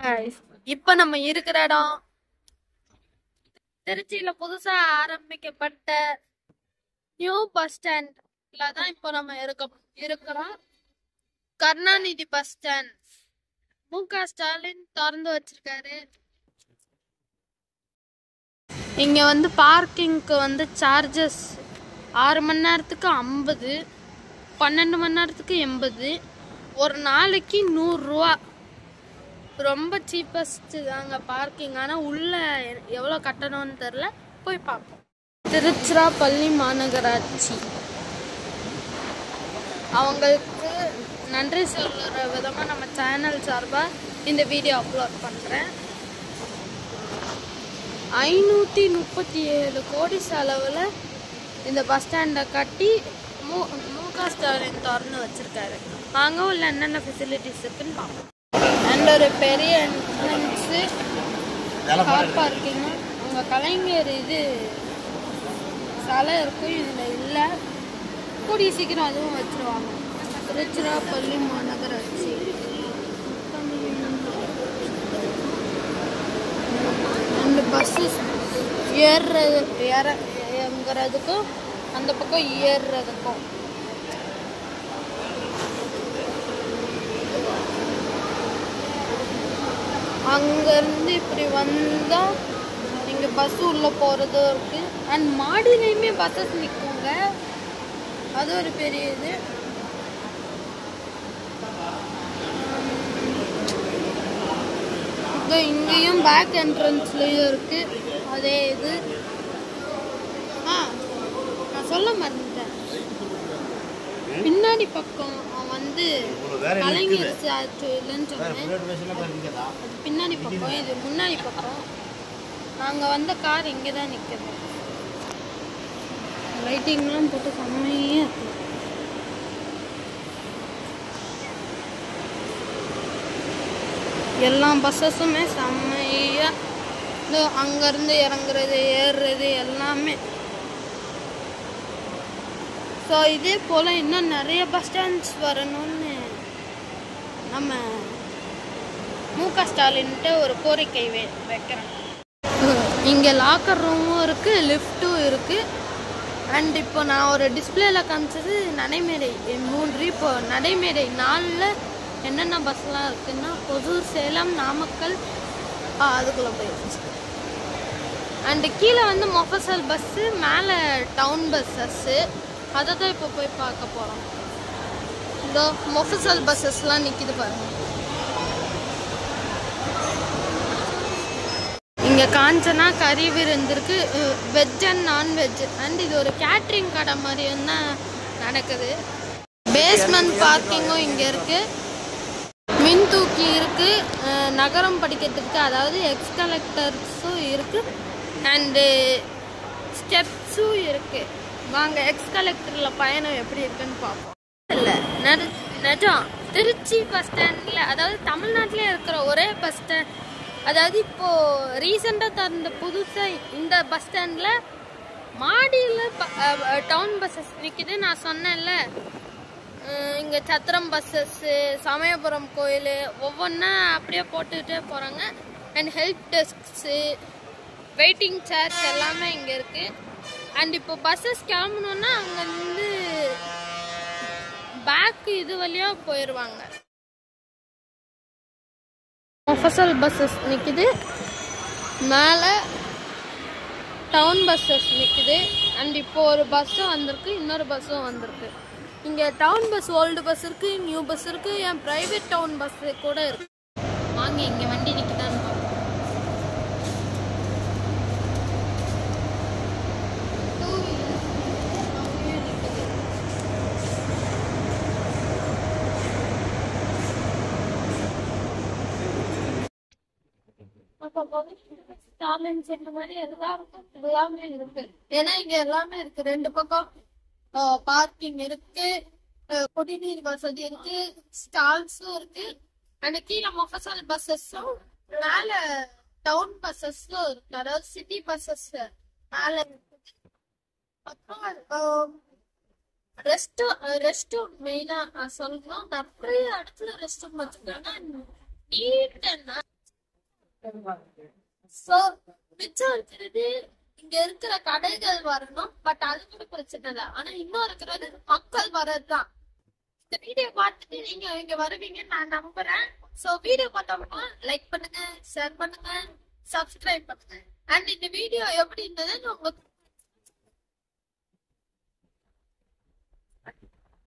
guys, இப்ப நம்ம இருக்கிற இடம் திருச்சியில புதுசா ஆரம்பிக்கப்பட்ட நியூ பஸ் ஸ்டாண்ட்ல தான் இப்போ நம்ம இருக்கிறோம். Karunanidhi bus stand. மு.க. ஸ்டாலின் திறந்து வச்சிருக்காரு. இங்க வந்து பார்க்கிங்க்கு வந்து சார்ஜஸ் 6 மணி நேரத்துக்கு 50, 12 மணி நேரத்துக்கு 80, ஒரு நாளைக்கு 100 ரூபா. ரொம்ப சீப்பஸ்ட் தாங்க பார்க்கிங். ஆனால் உள்ள எவ்வளோ கட்டணும்னு தெரில, போய் பார்ப்போம். திருச்சிராப்பள்ளி மாநகராட்சி அவங்களுக்கு நன்றி சொல்கிற விதமாக நம்ம சேனல் சார்பாக இந்த வீடியோ அப்லோட் பண்ணுறேன். 537 கோடி செலவில் இந்த பஸ் ஸ்டாண்டை கட்டி மு.க. ஸ்டாலின் திறந்து வச்சுருக்காரு. அங்கே உள்ள என்னென்ன ஃபெசிலிட்டிஸ் இருக்குன்னு பார்ப்போம். அண்ட் ஒரு பெரிய என்ட்ரன்ஸு, கார் பார்க்கிங்கு, உங்கள் கலைஞர் இது சிலை இருக்கும். இதில் இல்லை, கூடிய சீக்கிரம் அதுவும் வச்சுருவாங்க. திருச்சிராப்பள்ளி மாநகராட்சி. அந்த பஸ்ஸு இறங்குறதுக்கும் அந்த பக்கம் ஏறுறதுக்கும் அங்கேருந்து இப்படி வந்தால் இங்கே பஸ் உள்ளே போகிறதும் இருக்குது. அண்ட் மாடிலையுமே பஸ்ஸஸ் நிற்குங்க, அது ஒரு பெரிய இது. இங்கேயும் பேக் என்ட்ரன்ஸ்லேயும் இருக்குது அதே இது. நான் சொல்ல மறந்துட்டேன், பின்னாடி பக்கம் வந்து கலைஞர் ஸ்டாச்சு இல்லைன்னு சொன்னேன். அது பின்னாடி பக்கம், இது முன்னாடி பக்கம். நாங்கள் வந்த கார் இங்கே தான் நிற்குது. லைட்டிங்லாம் போட்டு செம்மையாக இருக்கு. எல்லா பஸ்ஸஸுமே செம்மையாக, அங்கேருந்து இறங்குறது ஏறுறது எல்லாமே. ஸோ இதே போல் இன்னும் நிறைய பஸ் ஸ்டாண்ட்ஸ் வரணும்னு நம்ம மு.க. ஸ்டாலின்கிட்ட ஒரு கோரிக்கை வைக்கிறேன். இங்கே லாக்கர் ரூமும் இருக்குது, லிஃப்ட்டும் இருக்குது. அண்ட் இப்போ நான் ஒரு டிஸ்பிளேல காமிச்சது நடைமேடை 3. இப்போ நடைமேடை 4ல் என்னென்ன பஸ்லாம் இருக்குன்னா ஒசூர், சேலம், நாமக்கல், அதுக்குள்ளே போயிடுச்சு. அண்டு கீழே வந்து மொஃபசல் பஸ்ஸு, மேலே டவுன் பஸ்ஸஸ்ஸு. அதை தான் இப்போ போய் பார்க்க போகிறோம். இந்த மொஃபசல் பஸ்ஸஸ்லாம் நிற்கிது பாருங்க. இங்கே காஞ்சனா கறி விருந்திருக்கு, வெஜ் அண்ட் நான்வெஜ். அண்ட் இது ஒரு கேட்ரிங் கடை மாதிரியும் தான் நடக்குது. பேஸ்மெண்ட் பார்க்கிங்கும் இங்கே இருக்குது. மின் தூக்கி இருக்குது, நகரம் படிக்கிறதுக்கு, அதாவது எக்ஸ் கலெக்டர்ஸும் இருக்குது, அண்டு ஸ்டெப்ஸும் இருக்குது. வாங்க எக்ஸ் கலெக்டரில் பயணம் எப்படி இருக்குன்னு பார்ப்போம். இல்லை நிஜம், திருச்சி பஸ் ஸ்டாண்டில், அதாவது தமிழ்நாட்டிலே இருக்கிற ஒரே பஸ் ஸ்டாண்ட். அதாவது இப்போது ரீசெண்டாக திறந்த புதுசாக இந்த பஸ் ஸ்டாண்டில் மாடியில் டவுன் பஸ்ஸஸ் நிற்கிது. நான் சொன்னேன்ல, இங்கே சத்திரம் பஸ்ஸஸ்ஸு, சமயபுரம் கோயில், ஒவ்வொன்றா அப்படியே போட்டுக்கிட்டே போகிறாங்க. அண்ட் ஹெல்ப் டெஸ்க்ஸு, வெயிட்டிங் சேர்ஸ் எல்லாமே இங்கே இருக்குது. அண்ட் இப்போ பஸ்ஸஸ் கிளம்பணுன்னா அங்கேருந்து பேக் இது வழியாக போயிடுவாங்க. மொஃபசல் பஸ்ஸஸ் நிற்கிது, மேலே டவுன் பஸ்ஸஸ் நிற்கிது. அண்ட் இப்போது ஒரு பஸ்ஸும் வந்திருக்கு, இன்னொரு பஸ்ஸும் வந்திருக்கு. இங்கே டவுன் பஸ், ஓல்டு பஸ் இருக்குது, நியூ பஸ் இருக்குது, என் ப்ரைவேட் டவுன் பஸ்ஸு கூட இருக்குது. வாங்க இங்கே வண்டி நிற்கிதான்னு பார்ப்போம். எல்லாமே இருக்கு, ஏன்னா இங்க எல்லாமே இருக்கு. 2 பக்கம் பார்க்கிங் இருக்கு, குடிநீர் வசதி இருக்கு, ஸ்டால்ஸும் இருக்கு. அண்ட் கீழே மொஃபசல் பஸ்ஸஸும், மேல டவுன் பஸ்ஸஸும் இருக்கு, அதாவது சிட்டி பஸ்ஸஸ் மேல இருக்கு. அப்புறம் ரெஸ்ட் ரூம் மெயினா சொல்லணும். நிறைய இடத்துல ரெஸ்ட் ரூம் வச்சிருக்காங்க. நீட்டா சோ மிச்சம் இருக்கிறது இங்க இருக்கிற கடைகள் வரணும். பட் அது கூட பிரச்சனை இல்லை. ஆனா இன்னும் இருக்கிறது மக்கள் வர்றதுதான். இந்த வீடியோ பார்த்துட்டு நீங்க இங்க வருவீங்கன்னு நான் நம்புறேன். சோ வீடியோ பார்த்தோம்னா லைக் பண்ணுங்க, ஷேர் பண்ணுங்க, சப்ஸ்கிரைப் பண்ணுங்க. அண்ட் இந்த வீடியோ எப்படி இருந்ததுன்னு உங்களுக்கு